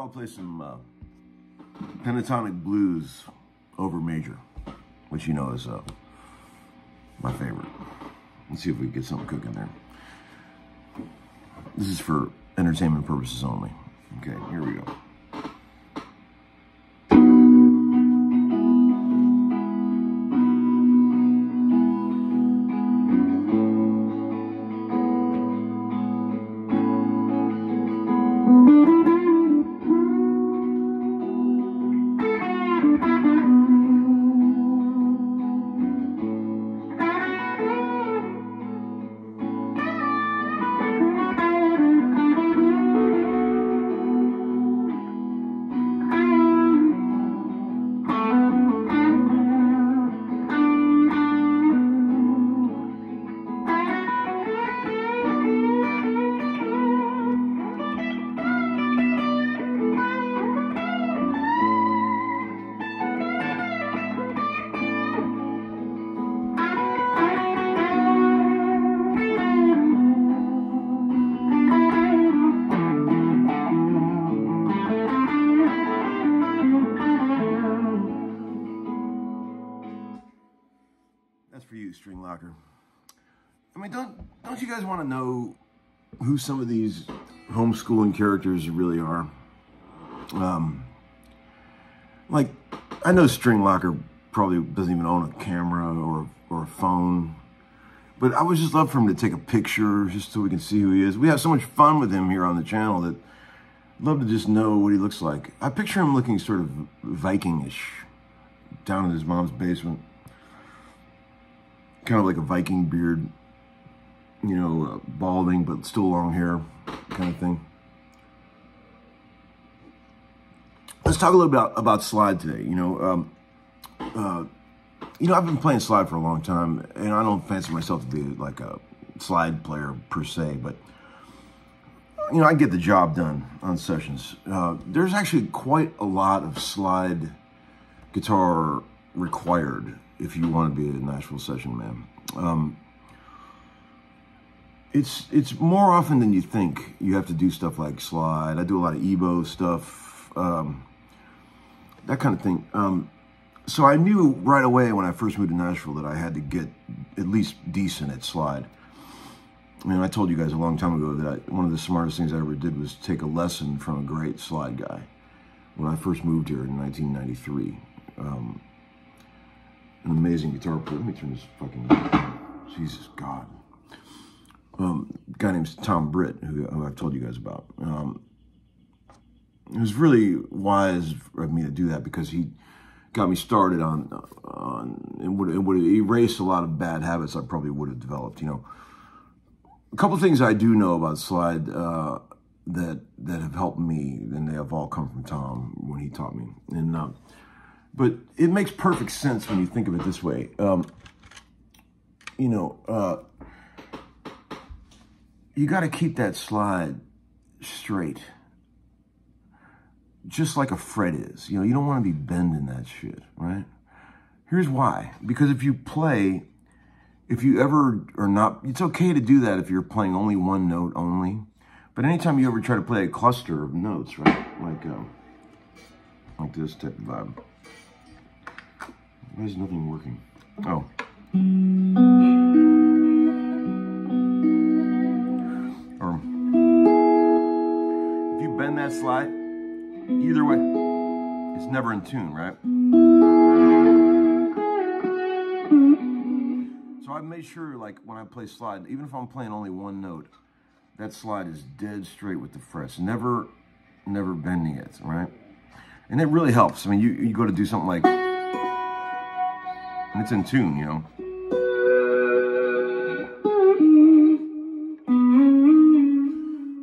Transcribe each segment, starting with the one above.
I'll play some pentatonic blues over major, which you know is my favorite. Let's see if we can get something cooking there. This is for entertainment purposes only. Okay, here we go. For you, String Locker. I mean, don't you guys want to know who some of these homeschooling characters really are? Like, I know String Locker probably doesn't even own a camera or a phone, but I would just love for him to take a picture just so we can see who he is. We have so much fun with him here on the channel that I'd love to just know what he looks like. I picture him looking sort of Viking-ish down in his mom's basement. Kind of like a Viking beard, you know, balding, but still long hair kind of thing. Let's talk a little bit about slide today. You know, I've been playing slide for a long time, and I don't fancy myself to be like a slide player per se, but, you know, I get the job done on sessions. There's actually quite a lot of slide guitar required if you want to be a Nashville session man. It's more often than you think you have to do stuff like slide. I do a lot of EBO stuff, that kind of thing. So I knew right away when I first moved to Nashville that I had to get at least decent at slide. I mean, I told you guys a long time ago that one of the smartest things I ever did was take a lesson from a great slide guy when I first moved here in 1993. An amazing guitar player. Let me turn this fucking... Jesus, God. A guy named Tom Britt, who I've told you guys about. It was really wise of me to do that because he got me started on it would erase a lot of bad habits I probably would have developed, you know. A couple things I do know about slide that have helped me, and they have all come from Tom when he taught me. And but it makes perfect sense when you think of it this way. You know, you got to keep that slide straight, just like a fret is. You know, you don't want to be bending that shit, right? Here's why. Because if you ever are not, it's okay to do that if you're playing only one note only. But anytime you ever try to play a cluster of notes, right? Like this type of vibe. Why is nothing working? Oh. Or if you bend that slide, either way, it's never in tune, right? So I've made sure, like, when I play slide, even if I'm playing only one note, that slide is dead straight with the frets, never bending it, right? And it really helps. I mean, you go to do something like, and it's in tune, you know.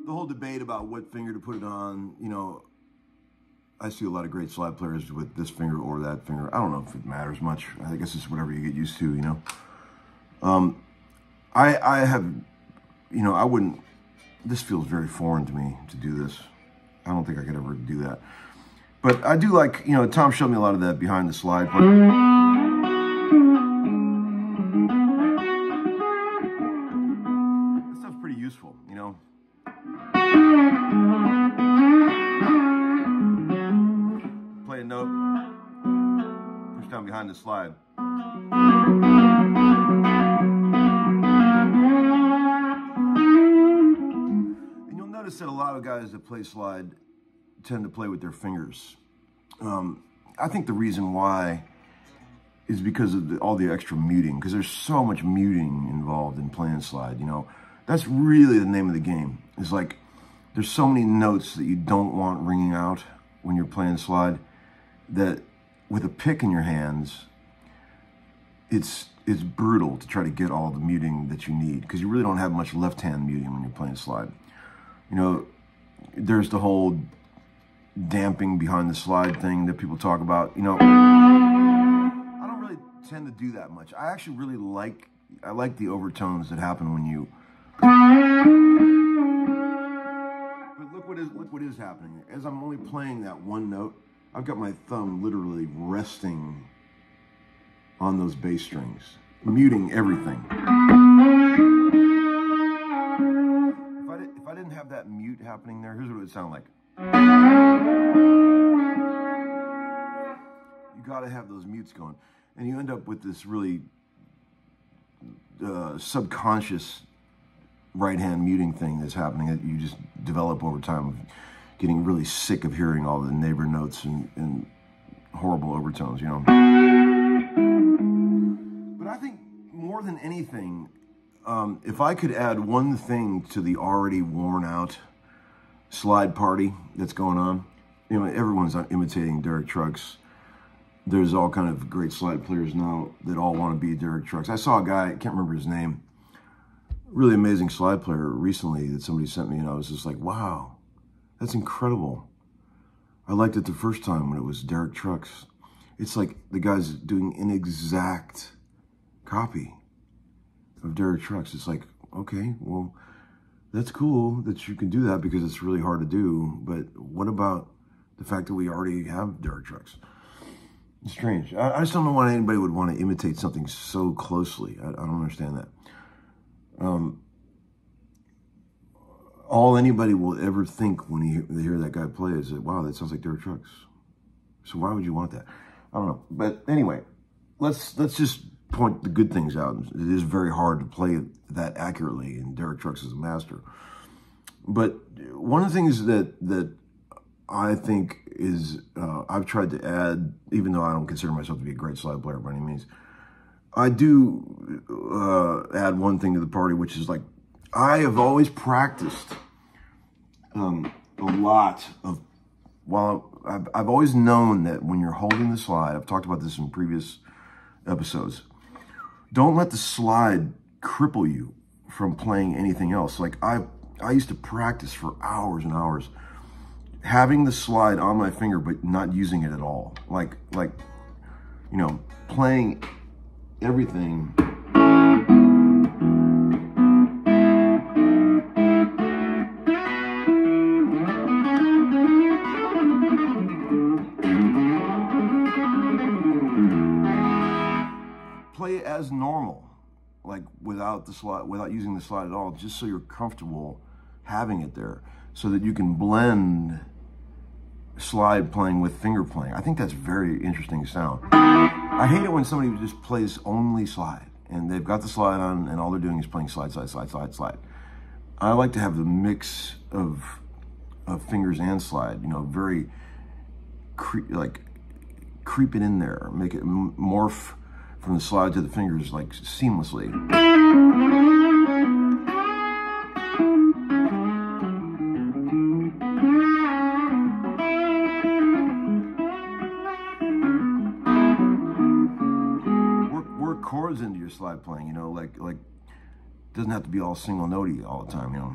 The whole debate about what finger to put it on, you know, I see a lot of great slide players with this finger or that finger. I don't know if it matters much. I guess it's whatever you get used to, you know. I have, you know, I wouldn't, this feels very foreign to me to do this. I don't think I could ever do that. But I do like, you know, Tom showed me a lot of that behind the slide part. That stuff's pretty useful, you know. behind the slide. And you'll notice that a lot of guys that play slide tend to play with their fingers. I think the reason why is because of all the extra muting, because there's so much muting involved in playing slide, you know. That's really the name of the game. It's like there's so many notes that you don't want ringing out when you're playing slide that with a pick in your hands, it's brutal to try to get all the muting that you need, because you really don't have much left-hand muting when you're playing slide. You know, there's the whole damping behind the slide thing that people talk about. You know, I don't really tend to do that much. I actually really like the overtones that happen when you. But look what is happening. As I'm only playing that one note, I've got my thumb literally resting on those bass strings, muting everything. If I didn't have that mute happening there, here's what it would sound like. You got to have those mutes going, and you end up with this really subconscious right-hand muting thing that's happening that you just develop over time, of getting really sick of hearing all the neighbor notes and horrible overtones, you know. But I think more than anything, if I could add one thing to the already worn out slide party that's going on, you know, everyone's imitating Derek Trucks. There's all kind of great slide players now that all want to be Derek Trucks. I saw a guy, I can't remember his name, really amazing slide player recently that somebody sent me, and I was just like, wow, that's incredible. I liked it the first time when it was Derek Trucks. It's like the guy's doing an exact copy of Derek Trucks. It's like, okay, well, that's cool that you can do that because it's really hard to do, but what about the fact that we already have Derek Trucks? It's strange. I just don't know why anybody would want to imitate something so closely. I don't understand that. All anybody will ever think when they hear that guy play is that, wow, that sounds like Derek Trucks. So why would you want that? I don't know. But anyway, let's just point the good things out. It is very hard to play that accurately, and Derek Trucks is a master. But one of the things that I think is, I've tried to add, even though I don't consider myself to be a great slide player by any means, I do add one thing to the party, which is like, I have always practiced a lot of, I've always known that when you're holding the slide, I've talked about this in previous episodes, don't let the slide cripple you from playing anything else. Like I used to practice for hours and hours, having the slide on my finger, but not using it at all. Like, you know, playing everything. Play it as normal, like without the slide, without using the slide at all, just so you're comfortable having it there, so that you can blend slide playing with finger playing. I think that's very interesting sound. I hate it when somebody just plays only slide and they've got the slide on and all they're doing is playing slide, slide, slide, slide, slide. I like to have the mix of fingers and slide, you know, very creep it in there, make it morph from the slide to the fingers like seamlessly. Work chords into your slide playing, you know, like doesn't have to be all single notey all the time, you know.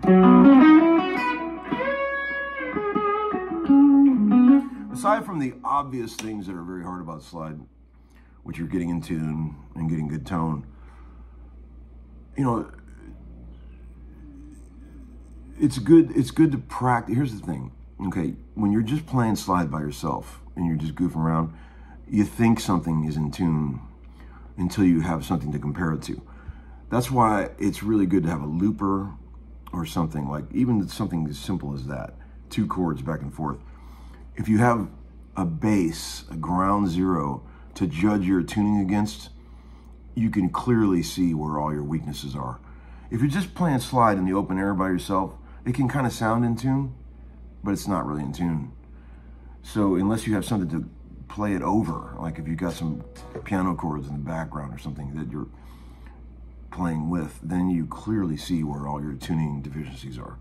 Aside from the obvious things that are very hard about slide, which you're getting in tune and getting good tone, you know, it's good to practice. Here's the thing, okay, when you're just playing slide by yourself and you're just goofing around, you think something is in tune until you have something to compare it to. That's why it's really good to have a looper or something, like even something as simple as that, 2 chords back and forth. If you have a bass, a ground zero, to judge your tuning against, you can clearly see where all your weaknesses are. If you're just playing slide in the open air by yourself, it can kind of sound in tune, but it's not really in tune. So unless you have something to play it over, like if you've got some piano chords in the background or something that you're playing with, then you clearly see where all your tuning deficiencies are.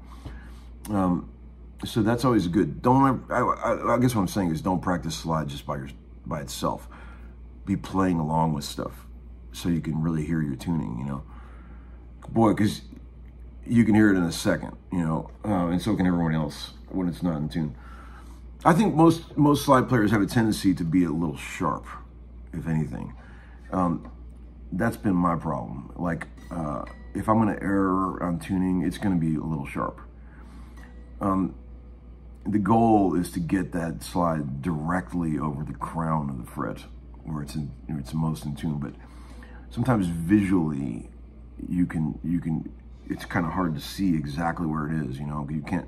So that's always good. I guess what I'm saying is don't practice slide just by itself. Be playing along with stuff so you can really hear your tuning, you know. Boy, because you can hear it in a second, you know, and so can everyone else when it's not in tune. I think most slide players have a tendency to be a little sharp, if anything. That's been my problem. Like, if I'm going to err on tuning, it's going to be a little sharp. The goal is to get that slide directly over the crown of the fret, where it's most in tune. But sometimes visually, it's kind of hard to see exactly where it is. You know, you can't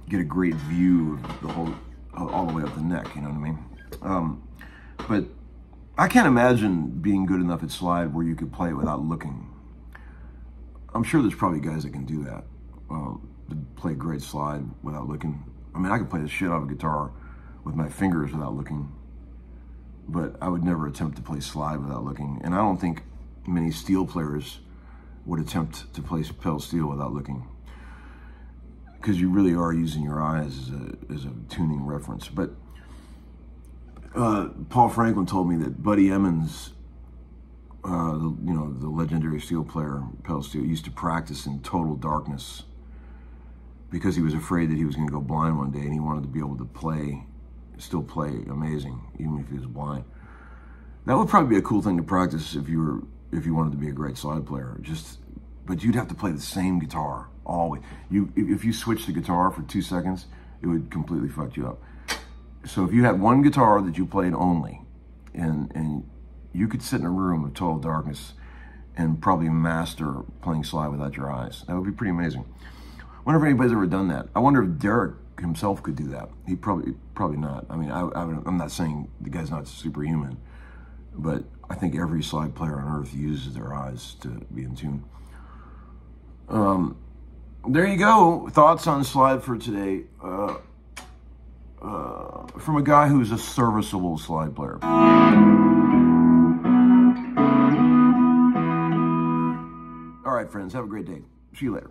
get a great view of the whole, all the way up the neck. You know what I mean? But I can't imagine being good enough at slide where you could play it without looking. I'm sure there's probably guys that can do that, to play great slide without looking. I mean, I could play the shit out of a guitar with my fingers without looking, but I would never attempt to play slide without looking. And I don't think many steel players would attempt to play pedal steel without looking, because you really are using your eyes as a tuning reference. But Paul Franklin told me that Buddy Emmons, the legendary steel player, pedal steel, used to practice in total darkness because he was afraid that he was going to go blind one day, and he wanted to be able to still play amazing, even if he was blind. That would probably be a cool thing to practice if you wanted to be a great slide player. But you'd have to play the same guitar always. If you switched the guitar for 2 seconds, it would completely fuck you up. So if you had one guitar that you played only, and you could sit in a room of total darkness and probably master playing slide without your eyes, that would be pretty amazing. I wonder if anybody's ever done that. I wonder if Derek himself could do that. He probably not. I mean, I'm not saying the guy's not superhuman, but I think every slide player on earth uses their eyes to be in tune. There you go. Thoughts on slide for today. From a guy who's a serviceable slide player. All right, friends, have a great day. See you later.